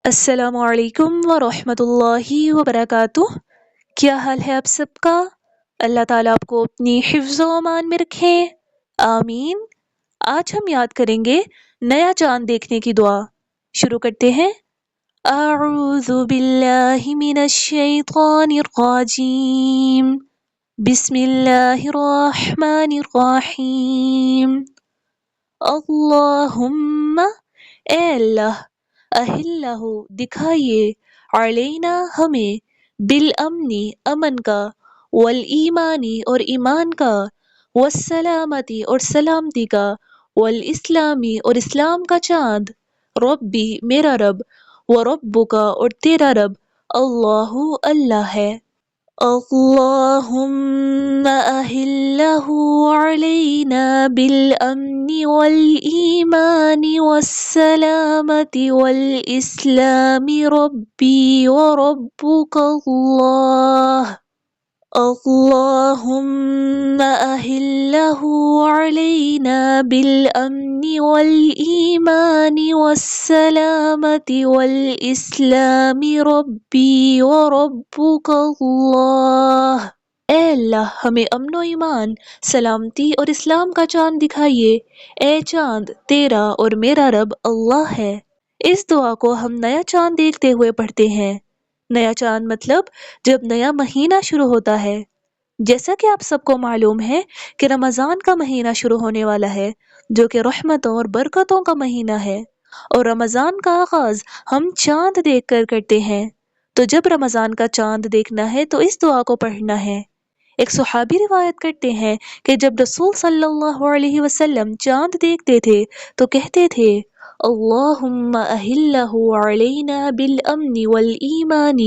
السلام علیکم ورحمۃ اللہ وبرکاتہ۔ کیا حال ہے آپ سب کا؟ اللہ تعالیٰ آپ کو اپنی حفظ و امان میں رکھے، آمین۔ آج ہم یاد کریں گے نیا چاند دیکھنے کی دعا۔ شروع کرتے ہیں۔ اعوذ باللہ من الشیطان الرجیم، بسم اللہ الرحمن الرحیم۔ اللہم، اے اللہ، اہلہ، دکھائیے، علینا، ہمیں، بالامنی، امن کا، والایمانی، اور ایمان کا، والسلامتی، اور سلامتی کا، والاسلامی، اور اسلام کا چاند، ربی، میرا رب، وربک، اور تیرا رب، اللہ، اللہ ہے۔ اللہم اہلہ علینا بالامن والایمان والسلامت والاسلام ربی وربک اللہ۔ اللہم اہلہ علینا بالامن والایمان والسلامت والاسلام ربی وربک اللہ۔ اے اللہ، ہمیں امن و ایمان، سلامتی اور اسلام کا چاند دکھائیے۔ اے چاند، تیرا اور میرا رب اللہ ہے۔ اس دعا کو ہم نیا چاند دیکھتے ہوئے پڑھتے ہیں۔ نیا چاند مطلب جب نیا مہینہ شروع ہوتا ہے۔ جیسا کہ آپ سب کو معلوم ہے کہ رمضان کا مہینہ شروع ہونے والا ہے، جو کہ رحمتوں اور برکتوں کا مہینہ ہے، اور رمضان کا آغاز ہم چاند دیکھ کر کرتے ہیں۔ تو جب رمضان کا چاند دیکھنا ہے تو اس دعا کو پڑھنا ہے۔ ایک صحابی روایت کرتے ہیں کہ جب رسول صلی اللہ علیہ وسلم چاند دیکھتے تھے تو کہتے تھے، اللہم اہلہ علینا بالامن والایمان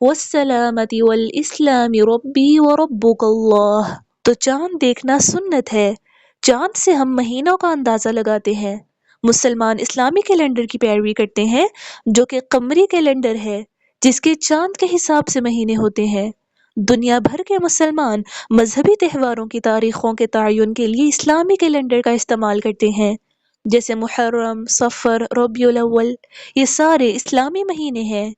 والسلامت والاسلام ربی وربک اللہ۔ تو چاند دیکھنا سنت ہے۔ چاند سے ہم مہینوں کا اندازہ لگاتے ہیں۔ مسلمان اسلامی کیلنڈر کی پیروی کرتے ہیں، جو کہ قمری کیلنڈر ہے، جس کے چاند کے حساب سے مہینے ہوتے ہیں۔ دنیا بھر کے مسلمان مذہبی تہواروں کی تاریخوں کے تعین کے لیے اسلامی کیلنڈر کا استعمال کرتے ہیں، جیسے محرم، صفر، ربیع الاول۔ یہ سارے اسلامی مہینے ہیں۔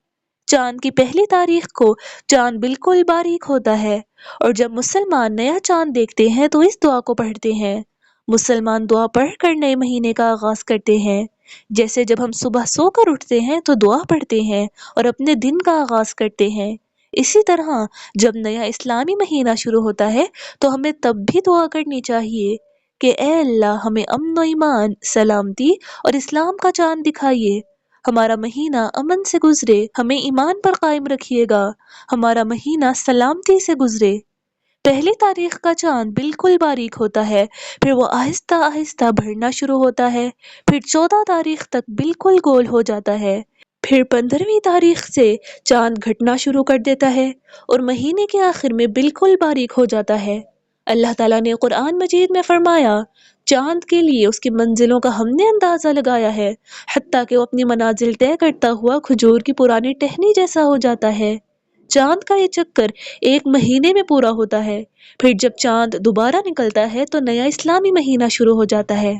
چاند کی پہلی تاریخ کو چاند بالکل باریک ہوتا ہے، اور جب مسلمان نیا چاند دیکھتے ہیں تو اس دعا کو پڑھتے ہیں۔ مسلمان دعا پڑھ کر نئے مہینے کا آغاز کرتے ہیں۔ جیسے جب ہم صبح سو کر اٹھتے ہیں تو دعا پڑھتے ہیں اور اپنے دن کا آغاز کرتے ہیں۔ اسی طرح جب نیا اسلامی مہینہ شروع ہوتا ہے تو ہمیں تب بھی دعا کرنی چاہیے کہ اے اللہ، ہمیں امن و ایمان، سلامتی اور اسلام کا چاند دکھائیے۔ ہمارا مہینہ امن سے گزرے، ہمیں ایمان پر قائم رکھیے گا، ہمارا مہینہ سلامتی سے گزرے۔ پہلی تاریخ کا چاند بالکل باریک ہوتا ہے، پھر وہ آہستہ آہستہ بڑھنا شروع ہوتا ہے، پھر 14 تاریخ تک بالکل گول ہو جاتا ہے، پھر 15ویں تاریخ سے چاند گھٹنا شروع کر دیتا ہے، اور مہینے کے آخر میں بالکل باریک ہو جاتا ہے۔ اللہ تعالیٰ نے قرآن مجید میں فرمایا، چاند کے لیے اس کی منزلوں کا ہم نے اندازہ لگایا ہے، حتیٰ کہ وہ اپنی منازل طے کرتا ہوا کھجور کی پرانی ٹہنی جیسا ہو جاتا ہے۔ چاند کا یہ چکر ایک مہینے میں پورا ہوتا ہے، پھر جب چاند دوبارہ نکلتا ہے تو نیا اسلامی مہینہ شروع ہو جاتا ہے۔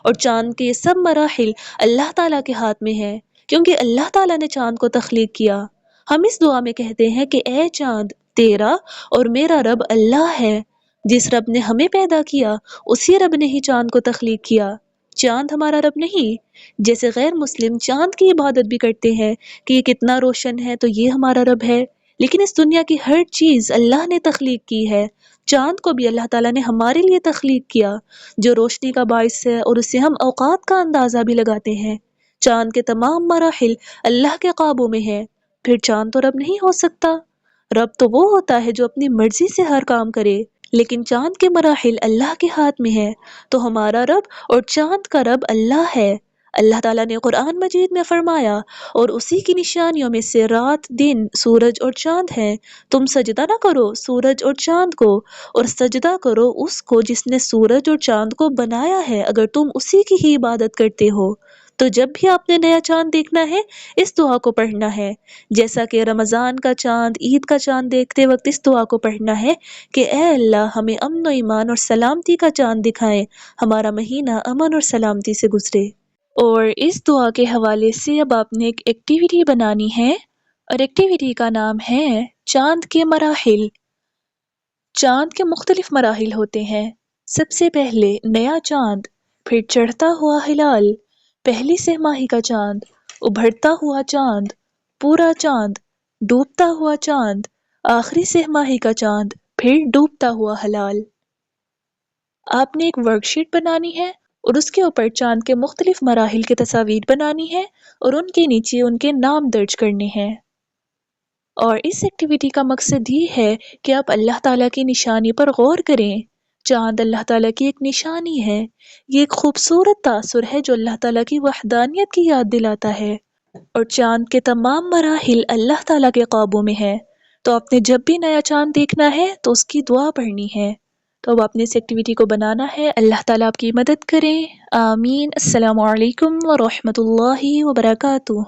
اور چاند کے یہ سب مراحل اللہ تعالیٰ کے ہاتھ میں ہے، کیونکہ اللہ تعالیٰ نے چاند کو تخلیق کیا۔ ہم اس دعا میں کہتے ہیں کہ اے چاند، تیرا اور میرا رب اللہ ہے۔ جس رب نے ہمیں پیدا کیا، اسی رب نے ہی چاند کو تخلیق کیا۔ چاند ہمارا رب نہیں۔ جیسے غیر مسلم چاند کی عبادت بھی کرتے ہیں کہ یہ کتنا روشن ہے تو یہ ہمارا رب ہے، لیکن اس دنیا کی ہر چیز اللہ نے تخلیق کی ہے۔ چاند کو بھی اللہ تعالیٰ نے ہمارے لیے تخلیق کیا، جو روشنی کا باعث ہے، اور اس سے ہم اوقات کا اندازہ بھی لگاتے ہیں۔ چاند کے تمام مراحل اللہ کے قابو میں ہے، پھر چاند تو رب نہیں ہو سکتا۔ رب تو وہ ہوتا ہے جو اپنی مرضی سے ہر کام کرے، لیکن چاند کے مراحل اللہ کے ہاتھ میں ہے، تو ہمارا رب اور چاند کا رب اللہ ہے۔ اللہ تعالیٰ نے قرآن مجید میں فرمایا، اور اسی کی نشانیوں میں سے رات، دن، سورج اور چاند ہیں، تم سجدہ نہ کرو سورج اور چاند کو، اور سجدہ کرو اس کو جس نے سورج اور چاند کو بنایا ہے، اگر تم اسی کی ہی عبادت کرتے ہو۔ تو جب بھی آپ نے نیا چاند دیکھنا ہے، اس دعا کو پڑھنا ہے، جیسا کہ رمضان کا چاند، عید کا چاند دیکھتے وقت اس دعا کو پڑھنا ہے کہ اے اللہ، ہمیں امن و ایمان اور سلامتی کا چاند دکھائیں، ہمارا مہینہ امن اور سلامتی سے گزرے۔ اور اس دعا کے حوالے سے اب آپ نے ایک ایکٹیویٹی بنانی ہے، اور ایکٹیویٹی کا نام ہے چاند کے مراحل۔ چاند کے مختلف مراحل ہوتے ہیں۔ سب سے پہلے نیا چاند، پھر چڑھتا ہوا ہلال، پہلی سہ ماہی کا چاند، ابھرتا ہوا چاند، پورا چاند، ڈوبتا ہوا چاند، آخری سہ ماہی کا چاند، پھر ڈوبتا ہوا ہلال۔ آپ نے ایک ورک شیٹ بنانی ہے اور اس کے اوپر چاند کے مختلف مراحل کی تصاویر بنانی ہے اور ان کے نیچے ان کے نام درج کرنے ہیں۔ اور اس ایکٹیویٹی کا مقصد یہ ہے کہ آپ اللہ تعالیٰ کی نشانی پر غور کریں۔ چاند اللہ تعالیٰ کی ایک نشانی ہے، یہ ایک خوبصورت تاثر ہے جو اللہ تعالیٰ کی وحدانیت کی یاد دلاتا ہے، اور چاند کے تمام مراحل اللہ تعالیٰ کے قابو میں ہے۔ تو آپ نے جب بھی نیا چاند دیکھنا ہے تو اس کی دعا پڑھنی ہے۔ تو اب آپ نے اس ایکٹیویٹی کو بنانا ہے۔ اللہ تعالیٰ آپ کی مدد کریں، آمین۔ السلام علیکم ورحمۃ اللہ وبرکاتہ۔